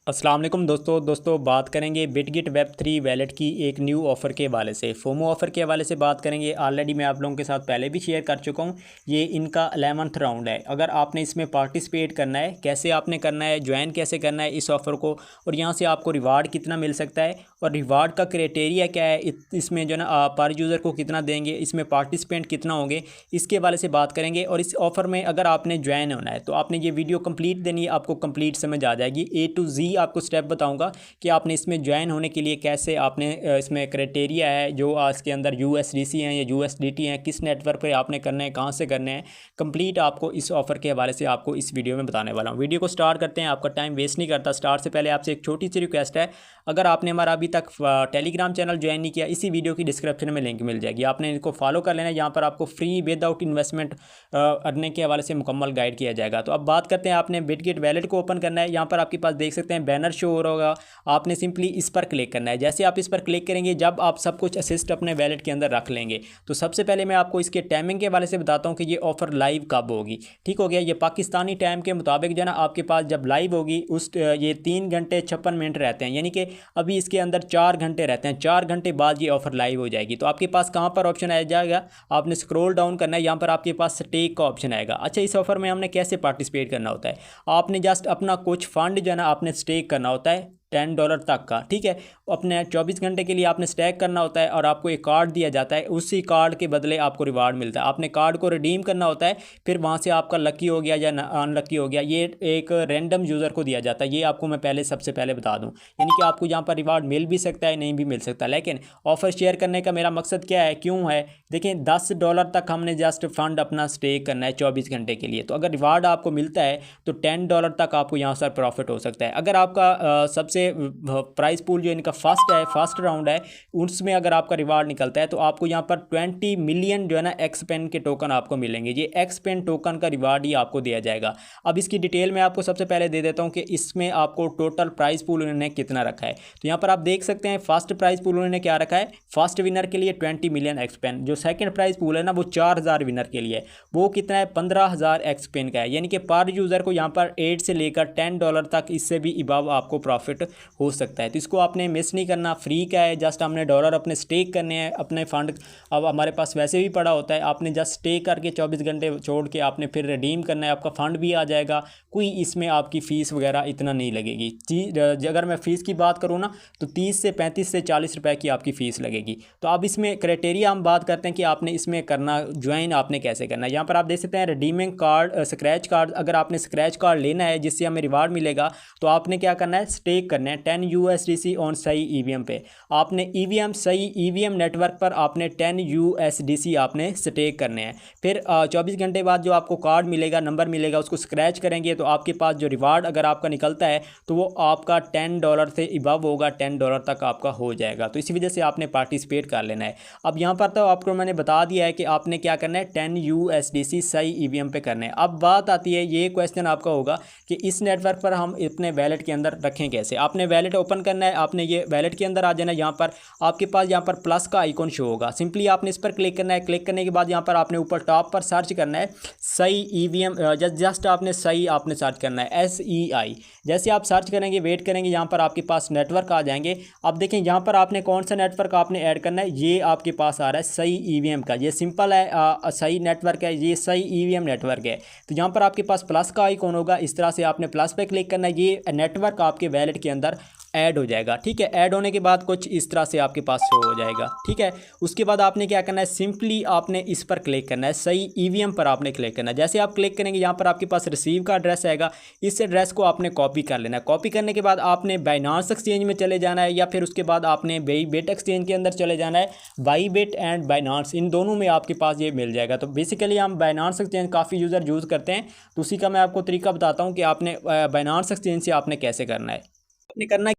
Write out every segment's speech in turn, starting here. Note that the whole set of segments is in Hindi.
अस्सलाम वालेकुम दोस्तों बात करेंगे बिटगिट वेब 3 वैलेट की एक न्यू ऑफ़र के हवाले से फोमो ऑफ़र के हवाले से बात करेंगे। ऑलरेडी मैं आप लोगों के साथ पहले भी शेयर कर चुका हूँ। ये इनका 11th राउंड है। अगर आपने इसमें पार्टिसिपेट करना है, कैसे आपने करना है, ज्वाइन कैसे करना है इस ऑफ़र को, और यहाँ से आपको रिवार्ड कितना मिल सकता है और रिवार्ड का क्राइटेरिया क्या है, इसमें जो ना पर यूज़र को कितना देंगे, इसमें पार्टिसिपेंट कितना होंगे, इसके हवाले से बात करेंगे। और इस ऑफ़र में अगर आपने ज्वाइन होना है तो आपने ये वीडियो कंप्लीट देनी है, आपको कंप्लीट समझ आ जाएगी। A to Z आपको स्टेप बताऊंगा कि आपने इसमें ज्वाइन होने के लिए कैसे आपने इसमें क्राइटेरिया है जो इसके अंदर USDC हैं या USDT हैं, किस नेटवर्क पे आपने करने हैं, कहाँ से करने हैं, कंप्लीट आपको इस ऑफ़र के हवाले से आपको इस वीडियो में बताने वाला हूँ। वीडियो को स्टार्ट करते हैं, आपका टाइम वेस्ट नहीं करता। स्टार्ट से पहले आपसे एक छोटी सी रिक्वेस्ट है, अगर आपने हमारा अभी तक टेलीग्राम चैनल ज्वाइन नहीं किया, इसी वीडियो की डिस्क्रिप्शन में लिंक मिल जाएगी, आपने इनको फॉलो कर लेना है। यहाँ पर आपको फ्री विदाउट इन्वेस्टमेंट अर्निंग के हवाले से मुकम्मल गाइड किया जाएगा। तो अब बात करते हैं, आपने बिटगिट वैलेट को ओपन करना है। यहाँ पर आपके पास देख सकते हैं बैनर शो हो रहा होगा, आपने सिंपली इस पर क्लिक करना है। जैसे आप इस पर क्लिक करेंगे, जब आप सब कुछ असिस्ट अपने वैलेट के अंदर रख लेंगे, तो सबसे पहले मैं आपको इसके टाइमिंग के हवाले से बताता हूँ कि ये ऑफ़र लाइव कब होगी। ठीक हो गया, ये पाकिस्तानी टाइम के मुताबिक जो ना आपके पास जब लाइव होगी उस ये 3 घंटे 56 मिनट रहते हैं, यानी कि अभी इसके अंदर 4 घंटे रहते हैं। 4 घंटे बाद ये ऑफ़र लाइव हो जाएगी। तो आपके पास कहाँ पर ऑप्शन आ जाएगा, आपने स्क्रॉल डाउन करना है, यहाँ पर आपके पास स्टेक का ऑप्शन आएगा। अच्छा, इस ऑफ़र में हमने कैसे पार्टिसिपेट करना होता है, आपने जस्ट अपना कुछ फंड जो है ना आपने स्टेक करना होता है $10 तक का। ठीक है, अपने 24 घंटे के लिए आपने स्टैक करना होता है और आपको एक कार्ड दिया जाता है, उसी कार्ड के बदले आपको रिवार्ड मिलता है। आपने कार्ड को रिडीम करना होता है, फिर वहाँ से आपका लकी हो गया या अनलकी हो गया, ये एक रैंडम यूज़र को दिया जाता है। ये आपको मैं पहले सबसे पहले बता दूँ, यानी कि आपको यहाँ पर रिवार्ड मिल भी सकता है, नहीं भी मिल सकता। लेकिन ऑफ़र शेयर करने का मेरा मकसद क्या है, क्यों है, देखें $10 तक हमने जस्ट फंड अपना स्टेक करना है 24 घंटे के लिए। तो अगर रिवार्ड आपको मिलता है तो $10 तक आपको यहाँ से प्रॉफिट हो सकता है। अगर आपका सबसे प्राइस पूल जो इनका फर्स्ट राउंड है, उसमें अगर आपका रिवार्ड निकलता है तो आपको यहाँ पर 20 मिलियन जो है ना एक्सपेन के टोकन आपको मिलेंगे। ये एक्सपेन टोकन का रिवार्ड ही आपको दिया जाएगा। अब इसकी डिटेल मैं आपको सबसे पहले दे देता हूँ कि इसमें आपको टोटल प्राइस पूल उन्होंने कितना रखा है। तो यहाँ पर आप देख सकते हैं फर्स्ट प्राइस पूल उन्होंने क्या रखा है, फर्स्ट विनर के लिए 20 मिलियन एक्सपेन। जो सेकंड प्राइस पूल है ना वो 4000 विनर के लिए, वो कितना है, 15000 एक्सपेन का है। यानी कि पर यूज़र को यहाँ पर 8 से लेकर $10 तक, इससे भी इबाव आपको प्रॉफिट हो सकता है। तो इसको आपने मिस नहीं करना, फ्री का है, जस्ट हमने डॉलर अपने स्टेक करने हैं, अपने फंड अब हमारे पास वैसे भी पड़ा होता है, आपने जस्ट स्टेक करके 24 घंटे छोड़ के आपने फिर रिडीम करना है, आपका फ़ंड भी आ जाएगा। कोई इसमें आपकी फ़ीस वगैरह इतना नहीं लगेगी। अगर मैं फ़ीस की बात करूँ ना तो 30 से 35 से 40 रुपए की आपकी फ़ीस लगेगी। तो अब इसमें क्राइटेरिया हम बात करते हैं कि आपने इसमें करना, ज्वाइन आपने कैसे करना है। यहाँ पर आप देख सकते हैं रिडीमिंग कार्ड, स्क्रैच कार्ड। अगर आपने स्क्रैच कार्ड लेना है जिससे हमें रिवार्ड मिलेगा, तो आपने क्या करना है, स्टेक करना है 10 USDC ऑन सही EVM पे। आपने सही EVM नेटवर्क पर आपने 10 USDC आपने स्टेक करने हैं। फिर 24 घंटे बाद जो आपको कार्ड मिलेगा, नंबर मिलेगा, उसको स्क्रैच करेंगे तो आपके पास जो रिवार्ड अगर आपका निकलता है तो वो आपका $10 से इबव होगा, $10 तक आपका हो जाएगा। तो इसी वजह से आपने पार्टिसिपेट कर लेना है। अब यहाँ पर तो आपको मैंने बता दिया है कि आपने क्या करना है, 10 USDC सही EVM पे करना है। अब बात आती है, ये क्वेश्चन आपका होगा कि इस नेटवर्क पर हम अपने वैलेट के अंदर रखें कैसे। आपने वैलेट ओपन करना है, आपने ये वैलेट के अंदर आ जाना है। यहाँ पर आपके पास यहाँ पर प्लस का आइकॉन शो होगा, सिंपली आपने इस पर क्लिक करना है। क्लिक करने के बाद यहाँ पर आपने ऊपर टॉप पर सर्च करना है सही EVM, जस्ट आपने सही आपने सर्च करना है SEI। जैसे आप सर्च करेंगे, वेट करेंगे, यहाँ पर आपके पास नेटवर्क आ जाएंगे। अब देखें यहाँ पर आपने कौन सा नेटवर्क आपने ऐड करना है, ये आपके पास आ रहा है सही EVM का। ये सिंपल है, सही नेटवर्क है, ये सही EVM नेटवर्क है। तो यहाँ पर आपके पास प्लस का आइकॉन होगा, इस तरह से आपने प्लस पे क्लिक करना है, ये नेटवर्क आपके वैलेट के अंदर ऐड हो जाएगा। ठीक है, ऐड होने के बाद कुछ इस तरह से आपके पास शो हो जाएगा। ठीक है, उसके बाद आपने क्या करना है, सिंपली आपने इस पर क्लिक करना है, सही EVM पर आपने क्लिक करना है। जैसे आप क्लिक करेंगे, यहाँ पर आपके पास रिसीव का एड्रेस आएगा, इस एड्रेस को आपने कॉपी कर लेना है। कॉपी करने के बाद आपने बाइनांस एक्सचेंज में चले जाना है, या फिर उसके बाद आपने बाइबिट एक्सचेंज के अंदर चले जाना है। बाइबिट एंड बाइनांस, इन दोनों में आपके पास ये मिल जाएगा। तो बेसिकली हम बाइनांस एक्सचेंज काफ़ी यूज़र यूज़ करते हैं, तो उसी का मैं आपको तरीका बताता हूँ कि आपने बाइनांस एक्सचेंज से आपने कैसे करना है। आपने करना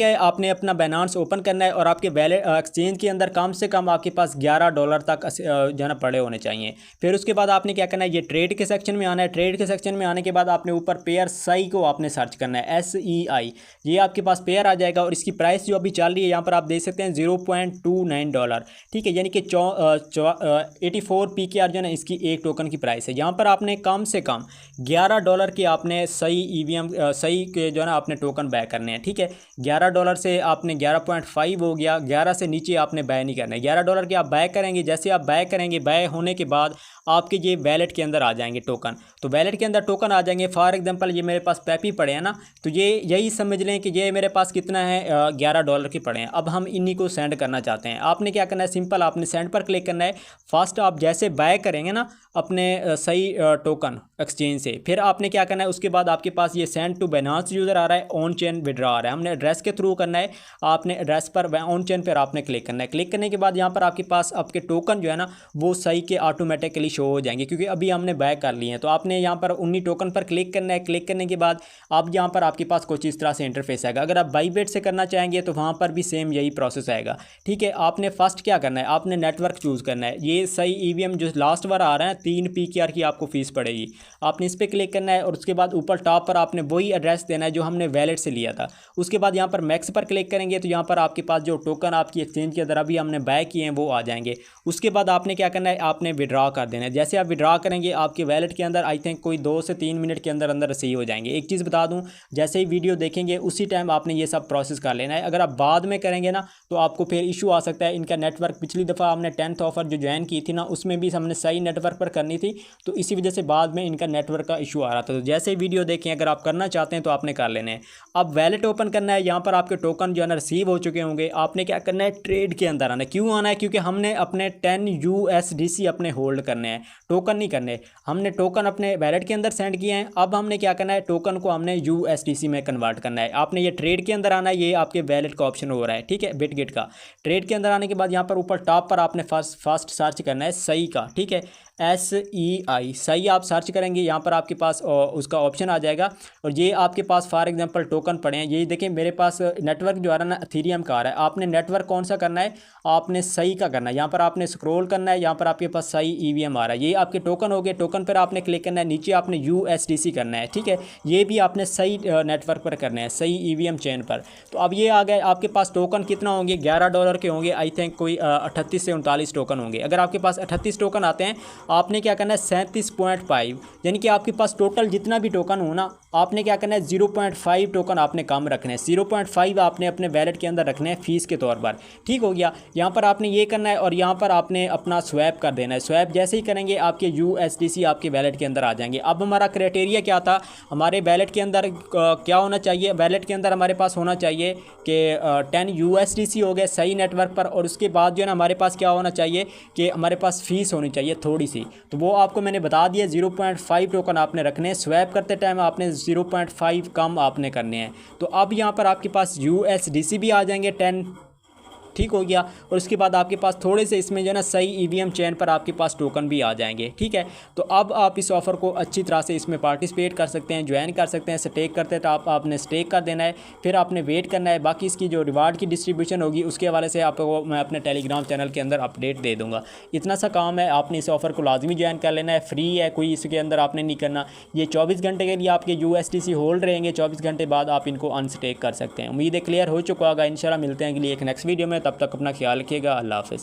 क्या है, आपने अपना बाइनेंस ओपन करना है और आपके वैलेट एक्सचेंज के अंदर कम से कम आपके पास $11 तक जो है ना पड़े होने चाहिए। फिर उसके बाद आपने क्या करना है, ये ट्रेड के सेक्शन में आना है। ट्रेड के सेक्शन में आने के बाद आपने ऊपर पेयर SEI को आपने सर्च करना है, SEI। ये आपके पास पेयर आ जाएगा और इसकी प्राइस जो अभी चल रही है यहाँ पर आप देख सकते हैं $0.29, ठीक है, यानी कि 84 PKR जो है ना इसकी एक टोकन की प्राइस है। यहाँ पर आपने कम से कम $11 के आपने SEI EVM SEI के जो है ना आपने टोकन बाय करने हैं, ठीक है। $11 से आपने 11.5 हो गया, 11 से नीचे आपने बाय नहीं करना है। $11 के आप बाय करेंगे, जैसे आप बाय करेंगे, बाय होने के बाद आपके ये वैलेट के अंदर आ जाएंगे टोकन। तो वैलेट के अंदर टोकन आ जाएंगे। फॉर एग्जांपल ये मेरे पास पेपी पड़े हैं ना, तो ये यही समझ लें कि ये मेरे पास कितना है, $11 के पड़े हैं। अब हम इन्हीं को सेंड करना चाहते हैं। आपने क्या करना है, सिंपल आपने सेंड पर क्लिक करना है। फर्स्ट आप जैसे बाय करेंगे ना अपने SEI टोकन एक्सचेंज से, फिर आपने क्या करना है, उसके बाद आपके पास ये सेंड टू बाइनेंस यूज़र आ रहा है, ऑन चेन विड्रॉ आ रहा है। हमने एड्रेस के थ्रू करना है। आपने एड्रेस पर ऑन चेन पर आपने क्लिक करना है। क्लिक करने के बाद यहाँ पर आपके पास आपके टोकन जो है ना वो SEI के ऑटोमेटिकली शो हो जाएंगे, क्योंकि अभी हमने बाय कर लिए हैं। तो आपने यहाँ पर उन्हीं टोकन पर क्लिक करना है। क्लिक करने के बाद अब यहाँ पर आपके पास कुछ इस तरह से इंटरफेस आएगा। अगर आप बाईबिट से करना चाहेंगे तो वहाँ पर भी सेम यही प्रोसेस आएगा, ठीक है। आपने फर्स्ट क्या करना है, आपने नेटवर्क चूज़ करना है। ये SEI EVM जो लास्ट बार आ रहा है 3 PKR की आपको फीस पड़ेगी। आपने इस पर क्लिक करना है और उसके बाद ऊपर टॉप पर आपने वही एड्रेस देना है जो हमने वैलेट से लिया था। उसके बाद यहाँ पर मैक्स पर क्लिक करेंगे तो यहाँ पर आपके पास जो टोकन आपकी एक्सचेंज के अंदर अभी हमने बाय किए हैं वो आ जाएंगे। उसके बाद आपने क्या करना है, आपने विड्रॉ कर देना है। जैसे आप विड्रॉ करेंगे आपके वैलेट के अंदर आई थिंक कोई 2 से 3 मिनट के अंदर अंदर रिसीव हो जाएंगे। एक चीज़ बता दूं, जैसे ही वीडियो देखेंगे उसी टाइम आपने ये सब प्रोसेस कर लेना है। अगर आप बाद में करेंगे ना तो आपको फिर इशू आ सकता है। इनका नेटवर्क पिछली दफ़ा हमने 10th ऑफर जो ज्वाइन की थी ना उसमें भी हमने SEI नेटवर्क पर करनी थी, तो इसी वजह से बाद में इनका नेटवर्क का इशू आ रहा था। तो जैसे ही वीडियो देखें, अगर आप करना चाहते हैं तो आपने कर लेने हैं। अब वैलेट ओपन करना है। यहाँ पर आपके टोकन जो है ना रिसीव हो चुके होंगे। आपने क्या करना है, ट्रेड के अंदर आना है। क्यों आना है, क्योंकि हमने अपने 10 USDC अपने होल्ड करने हैं, टोकन नहीं करने। हमने टोकन अपने वैलेट के अंदर सेंड किए हैं। अब हमने क्या करना है, टोकन को हमने USDC में कन्वर्ट करना है। आपने ये ट्रेड के अंदर आना है। ये आपके वैलेट का ऑप्शन हो रहा है, ठीक है, बिटगिट का। ट्रेड के अंदर आने के बाद यहाँ पर ऊपर टॉप पर आपने फर्स्ट सर्च करना है SEI का, ठीक है, SEI आप सर्च करेंगे। यहाँ पर आपके पास उसका ऑप्शन आ जाएगा और ये आपके पास फॉर एग्जांपल टोकन पड़े हैं। ये देखें मेरे पास नेटवर्क जो आ रहा है ना इथेरियम का आ रहा है। आपने नेटवर्क कौन सा करना है, आपने SEI का करना है। यहाँ पर आपने स्क्रॉल करना है। यहाँ पर आपके पास SEI EVM आ रहा है। ये आपके टोकन हो गए। टोकन पर आपने क्लिक करना है। नीचे आपने USDC करना है, ठीक है। ये भी आपने SEI नेटवर्क पर करना है, SEI EVM चेन पर। तो अब ये आ गए आपके पास टोकन कितना होंगे, $11 के होंगे आई थिंक, कोई 38 से 39 टोकन होंगे। अगर आपके पास 38 टोकन आते हैं आपने क्या करना है 37.5, यानी कि आपके पास टोटल जितना भी टोकन हो ना आपने क्या करना है 0.5 टोकन आपने कम रखने हैं। 0.5 आपने अपने वैलेट के अंदर रखने हैं फीस के तौर पर, ठीक हो गया। यहाँ पर आपने ये करना है और यहाँ पर आपने अपना स्वैप कर देना है। स्वैप जैसे ही करेंगे आपके USDC आपके वैलेट के अंदर आ जाएंगे। अब हमारा क्राइटेरिया क्या था, हमारे वैलेट के अंदर क्या होना चाहिए, वैलेट के अंदर हमारे पास होना चाहिए कि 10 USDC हो गए SEI नेटवर्क पर, और उसके बाद जो है ना हमारे पास क्या होना चाहिए कि हमारे पास फ़ीस होनी चाहिए थोड़ी सी। तो वो आपको मैंने बता दिया, 0.5 टोकन आपने रखने हैं। स्वैप करते टाइम आपने 0.5 कम आपने करने हैं। तो अब यहाँ पर आपके पास USDC भी आ जाएंगे 10, ठीक हो गया। और उसके बाद आपके पास थोड़े से इसमें जो है ना SEI EVM चेन पर आपके पास टोकन भी आ जाएंगे, ठीक है। तो अब आप इस ऑफ़र को अच्छी तरह से इसमें पार्टिसिपेट कर सकते हैं, ज्वाइन कर सकते हैं। स्टेक करते हैं तो आपने स्टेक कर देना है, फिर आपने वेट करना है। बाकी इसकी जो रिवार्ड की डिस्ट्रीब्यूशन होगी उसके हवाले से आपको मैं अपने टेलीग्राम चैनल के अंदर अपडेट दे दूँगा। इतना सा काम है, आपने इस ऑफ़र को लाजमी ज्वाइन कर लेना है। फ्री है, कोई इसके अंदर आपने नहीं करना। ये 24 घंटे के लिए आपके USDC होल्ड रहेंगे। 24 घंटे बाद आप इनको अनस्टेक कर सकते हैं। उम्मीद है क्लियर हो चुका होगा। इंशाल्लाह मिलते हैं अगली एक नेक्स्ट वीडियो में। तब तक अपना ख्याल रखिएगा। अल्लाह हाफ़िज़।